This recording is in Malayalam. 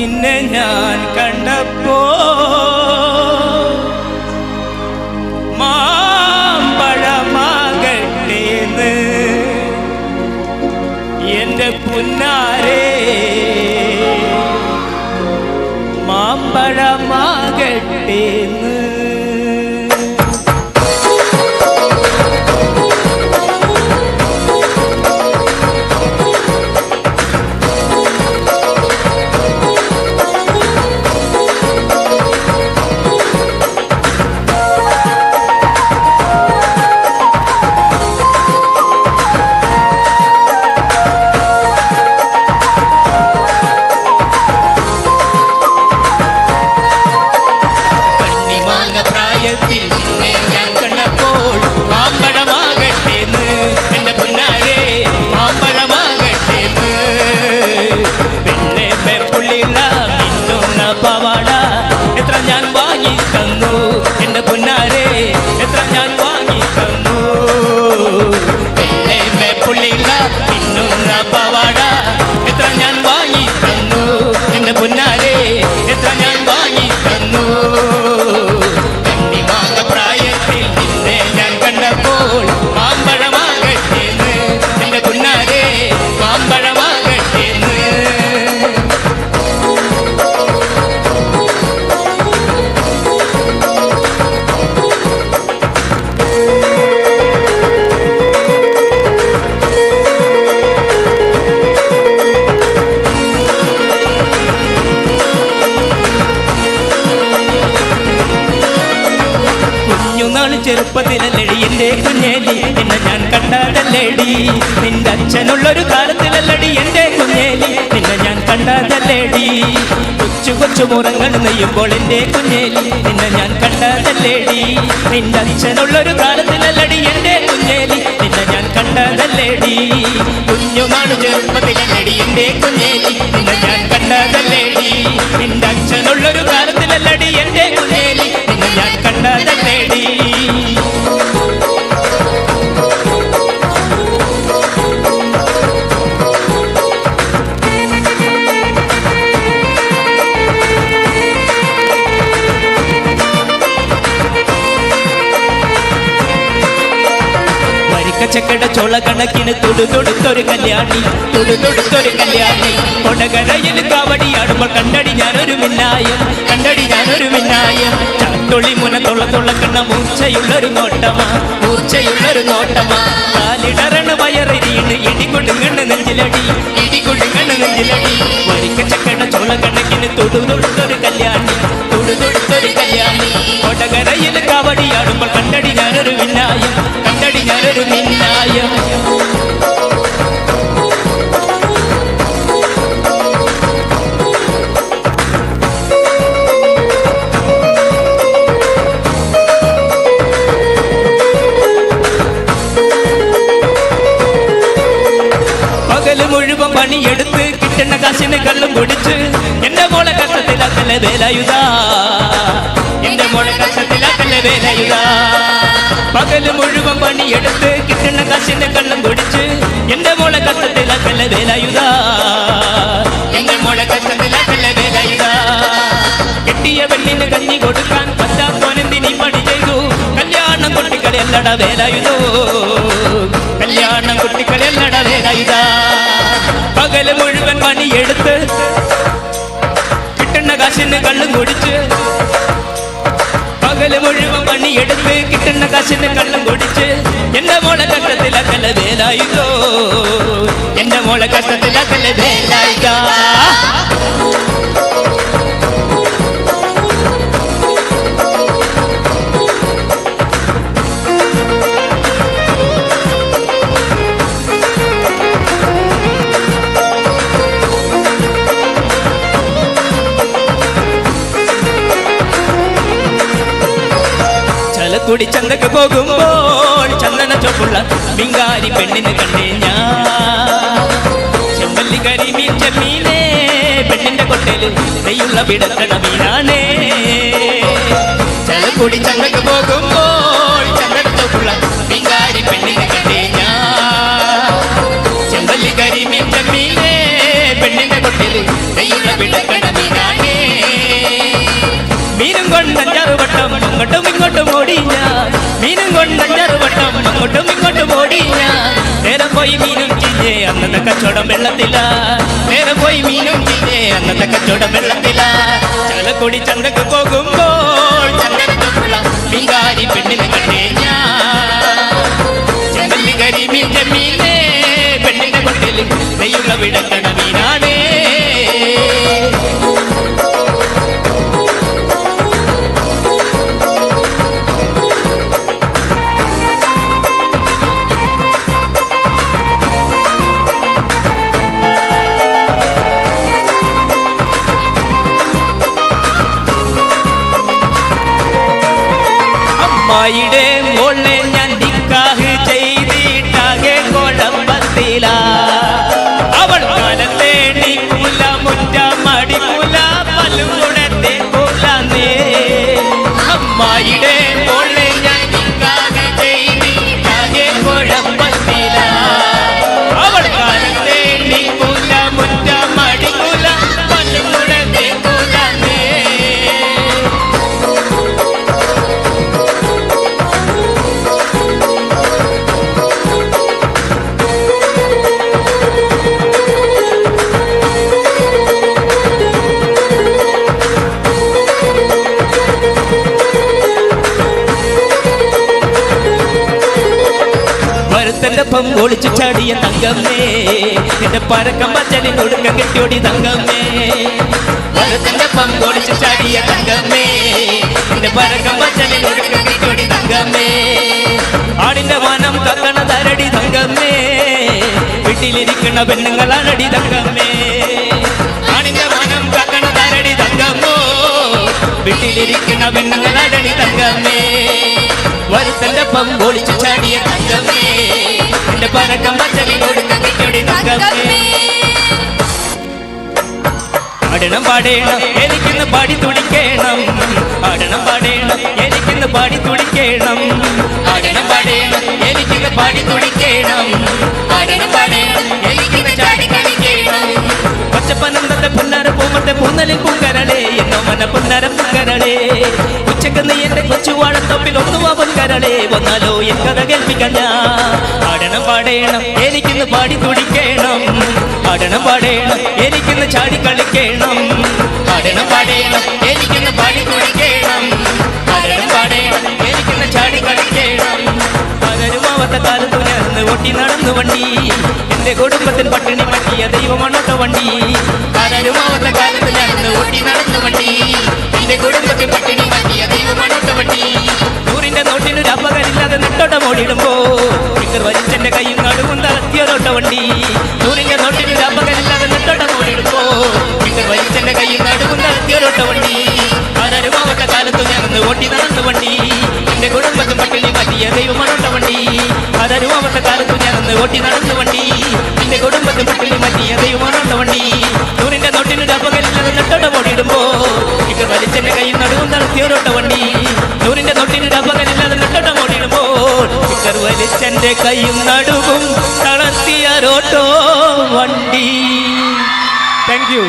നിന്നെ ഞാൻ കണ്ടപ്പോ മാമ്പഴമാകട്ടേന്ന് എന്റെ പുന്നാരേ, മാമ്പഴമാകട്ടേന്ന്. എത്ര ഞാൻ വാങ്ങി തന്നു എന്റെ പൊന്നാരെ, എത്ര ഞാൻ വാങ്ങി തന്നു. പുള്ളിയില്ല പിന്നുന്ന പവാട എത്ര ഞാൻ വാങ്ങി തന്നു എന്റെ പൊന്നാരെ, എത്ര ഞാൻ വാങ്ങി തന്നു. കണ്ണിമാങ്ങ പ്രായത്തിൽ നിന്നെ ഞാൻ കണ്ടപ്പോൾ മാമ്പഴമാകട്ടേന്ന് എന്റെ പൊന്നാരെ, മാമ്പഴമാകട്ടേന്ന്. ചെറുപ്പത്തിലല്ലടി എന്റെ കുഞ്ഞേലി നിന്നെ ഞാൻ കണ്ടതല്ലേടി, നിന്റെ അച്ഛനുള്ളൊരു കാലത്തിലല്ലടി എന്റെ കുഞ്ഞേലി നിന്നെ ഞാൻ കണ്ടതല്ലേടി. കൊച്ചു കൊച്ചു മുറങ്ങൾ നെയ്യുമ്പോൾ എന്റെ കുഞ്ഞേലി നിന്നെ ഞാൻ കണ്ടതല്ലേടി, നിന്റെ അച്ഛനുള്ളൊരു കാലത്തിലല്ലടി എന്റെ കുഞ്ഞേലി നിന്നെ ഞാൻ കണ്ടതല്ലേടി. കുഞ്ഞുനാള് ചെറുപ്പത്തിലല്ലടി എന്റെ കുഞ്ഞേലി നിന്നെ ഞാൻ കണ്ടതല്ലേടി, നിന്റെ അച്ഛനുള്ളൊരു കാലത്തിലല്ലടി എന്റെ കുഞ്ഞേലി നിന്നെ ഞാൻ കണ്ടതല്ലേടി. ചക്കട ചോള കണക്കിന് തൊടുതൊടുത്തൊരു കല്യാണി, തൊടുതൊടുത്തൊരു കല്യാണി. കൊടകരയിൽ കാവടിയാടുമ്പോൾ കണ്ടടി ഞാനൊരു മിന്നായം, കണ്ടടി ഞാനൊരു മിന്നായം. ചാത്തൊളി മുന തൊള്ളക്കണ്ണ മൂർച്ചയുള്ളൊരു നോട്ടമാ, മൂർച്ചയുള്ളൊരു നോട്ടമാ. കാലിടറണ വയറിരീണ് ഇടികൊടുങ്ങണ് നെഞ്ചിലടി, ഇടികൊടുങ്ങണ് നെഞ്ചിലടി. വരിക്ക ചക്കട ചോള കണക്കിന് തൊടുതൊടുത്തൊരു കല്യാണി, തൊടുതൊടുത്തൊരു കല്യാണി. കൊടകരയിൽ കാവടിയാടുമ്പോൾ കണ്ടടി ഞാനൊരു മിന്നായം, കണ്ടടി ഞാനൊരു മിന്നായം. പകല് മുഴുവൻ പണിയെടുത്ത് കിട്ടുന്ന കാശിന് കള്ളും കുടിച്ച് എന്റെ മോളെ കഷ്ടത്തിലാക്കല്ലേ വേലായുധാ, എന്റെ മോളെ കഷ്ടത്തിലാക്കല്ലേ വേലായുധാ. പകല് മുഴുവൻ പണിയെടുത്ത് കിട്ടുന്ന കാശിന് കള്ളും കുടിച്ച് എന്റെ മോളെ കഷ്ടത്തിലാക്കല്ലേ വേലായുധാ, എന്റെ മോളെ കഷ്ടത്തിലാക്കല്ലേ വേലായുധാ. കെട്ടിയ പെണ്ണിന് കഞ്ഞി കൊടുക്കാൻ പറ്റാത്തോനെന്തിനീ പണി ചെയ്തു, കല്യാണം കുട്ടികളെല്ലട വേലായുധോ, കല്യാണം കുട്ടികളെല്ലട വേലായുധാ. പകല് മുഴുവൻ പണിയെടുത്ത് കിട്ടുന്ന കാശിന് കള്ളും കുടിച്ച്, പകല് മുഴുവൻ പണിയെടുത്ത് കിട്ടുന്ന കാശിന് കള്ളും കുടിച്ച് എന്റെ മോളെ കഷ്ടത്തിലാക്കല്ലേ വേലായുധോ, എന്റെ മോളെ കഷ്ടത്തിലാക്കല്ലേ വേലായുധാ. ചലക്കുടി ചന്തക്ക് പോകുമ്പോൾ ചന്ദന ചോപ്പുള്ള മിങ്കാരി പെണ്ണിന് കണ്ടേ ഞാൻ. ചെമ്പല്ലി കരിമീൻ ചെമ്മീനേ പെണ്ണിന്റെ കൊട്ടേല് നെയ്യുള്ള പിടക്കണ മീനാണേ. ചലക്കുടി ചന്തക്ക് പോകുമ്പോൾ ചന്ദന ചോപ്പുള്ള മിങ്കാരി പെണ്ണിന് കണ്ടേ ഞാൻ. ചെമ്പല്ലി കരിമീൻ ചെമ്മീനേ പെണ്ണിന്റെ കൊട്ടേല് നെയ്യുള്ള പിടക്കണ മീനാ. വട്ടം അങ്ങോട്ടും ഇങ്ങോട്ടും ഓടി ഞാൻ മീനും കൊണ്ട് 5-6 വട്ടം അങ്ങോട്ടും ഇങ്ങോട്ടും ഓടി ഞാൻ നേരെ പോയി മീനും ചില്ലേ അന്നത്തെ കച്ചവടം വെള്ളത്തില നേരെ പോയി മീനും ചില്ലേ അന്നത്തെ കച്ചവടം വെള്ളത്തില ചാലക്കുടി ചന്തക്ക് പോകുമ്പോൾ ചന്തക്കുള്ള മീൻകാരി പെണ്ണിനെ കണ്ടേ ഞാൻ ചെമ്പല്ലി കരിമീൻ ചെമ്മീനേ പെണ്ണിന്റെ കൊട്ടിൽ നെയ്യുള്ള വിടക്കണ മീനാണേ അമ്മായിടെ മോളെ ഞാൻ നിക്കാഹ് ചെയ്തിട്ടാകെ കുഴപ്പത്തില അവൾ മലത്തേടി കൂല മുറ്റ മടിക്കൂല പല്ലും കൂടത്തെ കൂലേ അമ്മായിടെ മോളെ ഞാൻ നിക്കാഹ് ചെയ്തിട്ടാകെ കുഴപ്പത്തില അവൾ മലത്തേടി കൂല മുറ്റ മടിക്കൂല പല്ലും കൂടത്തെ കൂലേ ൊപ്പം ഒളിച്ചു ചാടിയ തങ്കമ്മേ എന്റെ പരക്കം പച്ചലിൽ ഒടുക്കം കെട്ടിയോടി തങ്കമ്മേ വരത്തന്റെപ്പം ഒളിച്ചു ചാടിയ തങ്കമ്മേ എന്റെ പരക്കം പച്ചലിൽ ഒടുക്കം കെട്ടിയോടി തങ്കമ്മേ ആടിന്റെ മാനം കക്കണതരടി തങ്കമ്മേ വീട്ടിലിരിക്കണ പെണ്ണുങ്ങളാണടി തങ്കമ്മേ ആടിന്റെ മാനം കക്കണതരടി തങ്കമ്മോ വീട്ടിലിരിക്കണ പെണ്ണുങ്ങളാണടി തങ്കമ്മേ വരുത്തന്റെപ്പം ഒളിച്ചു ചാടിയ തങ്കമ്മേ എന്റെ പരക്കം പച്ചലിനോട് കെട്ടിയോടി തങ്കമ്മേ ആടണം പാടേണം എനിക്കിന്ന് പാടി തുടിക്കണം ആടണം പാടേണം എനിക്കിന്ന് പാടി തുടിക്കണം ആടണം പാടേണം എനിക്കിന്ന് പാടി തുടിക്കണം ആടണം പാടേണം എനിക്കിന്ന് ചാടി കളിക്കണം പച്ചപ്പനന്തത്തെ പുന്നാര പൂമത്തെ പൂന്നലിൽ പൂങ്കരളേ എന്നോ മന പുന്നാര പൂങ്കരളേ ഉച്ചക്ക് നീ എന്റെ കൊച്ചുവാഴത്തൊപ്പിൽ ഒന്നുവാ പൊൻകരളേ വന്നാലോ എൻ കഥ കേൾപ്പിക്കാൻ ഞാൻ ആടണം പാടേണം എനിക്കിന്ന് പാടി തുടിക്കണം ആടണം പാടേണം എനിക്കിന്ന് ചാടി കളിക്കണം ആടണം പാടേണം എനിക്കിന്ന് പാടി തുടിക്കണം ആടണം പാടേണം എനിക്കിന്ന് ചാടി കളിക്കണം പകരുമാവത്തെ കാലത്തു ഞാൻ ഓട്ടി നടന്നു വണ്ടി എന്റെ കുടുംബത്തിൽ പട്ടിണി പറ്റിയ ദൈവമാണോട്ട വണ്ടി പകരുമാവത്തെ കാലത്ത് ഞാൻ ഓട്ടി നടന്നു വണ്ടി എന്റെ കുടുംബത്തിൽ പട്ടിണി പറ്റിയ ദൈവമാണോട്ട വണ്ടി നൂറിന്റെ നോട്ടിന് അപകരില്ലാതെ നെട്ടോട്ടം ഓടിടുമ്പോ ഇക്കർ വലിച്ചെന്റെ കൈയും നടുവും തളർത്തിയതോട്ട വണ്ടി നൂറിന്റെ നോട്ടിന് അപകരില്ലാതെ നെട്ടോട്ടം ഓടിടുമ്പോ ഇക്കർ വലിച്ചെന്റെ കൈയും നടുവും തളർത്തിയതോട്ട വണ്ടി പകരുമാവത്തെ കാലത്ത് ഞാൻ ഓട്ടി നടന്നു വണ്ടി എന്റെ കുടുംബത്തിൽ പട്ടിണി പറ്റിയ ദൈവമാണോട്ട വണ്ടി പകരുമാവത്തെ കാലത്ത് ഞാൻ ഓട്ടി നടന്നു വണ്ടി എന്റെ കുടുംബത്തിൽ പട്ടിണി പറ്റിയ ദൈവമാണോട്ട വണ്ടി നൂറിന്റെ നോട്ടിന് അപകരില്ലാതെ നെട്ടോട്ടം ഓടിടുമ്പോ ഇക്കർ വലിച്ചെന്റെ കൈയും നടുവും തളർത്തിയതോട്ട വണ്ടി നൂറിന്റെ നോട്ടിന് അപകരില്ലാതെ നെട്ടോട്ടം ഓടിടുമ്പോൾ ഇക്കർ വലിച്ചെന്റെ കൈയും നടുവും തളർത്തിയ റോട്ടോ വണ്ടി. Thank you.